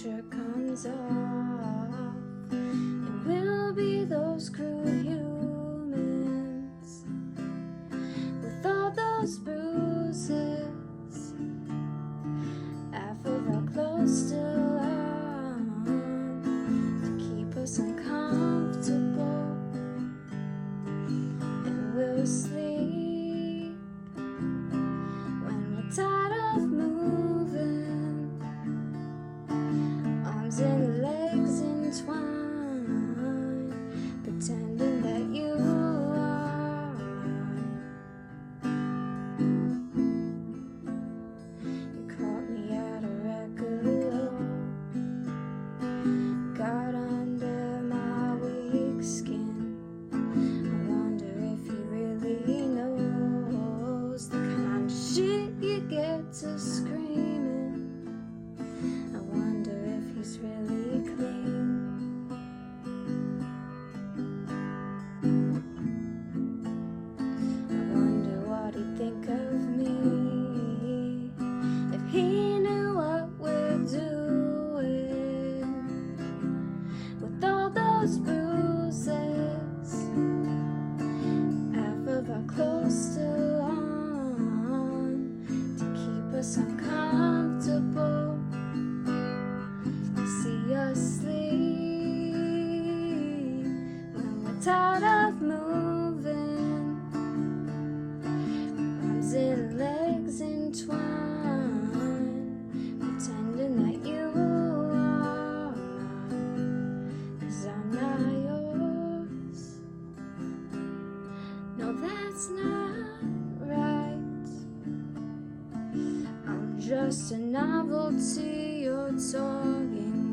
pressure comes off, and we'll be those crude humans with all those bruises, half of our clothes still on to keep us uncomfortable, and we'll sleep when we're tired of moving, arms and legs entwined, pretending that you are mine. You caught me at a record low, got under my weak skin. I wonder if he really knows the kind of shit you get to screaming. I wonder if he's really clean. I wonder what he'd think of me if he knew what we're doing with all those bruises, half of our clothes still on to keep us uncomfortable. See us sleep when we're tired of moving, arms and legs entwined, pretending that you are mine, 'cause I'm not yours. No, that's not right. I'm just a novelty you're talking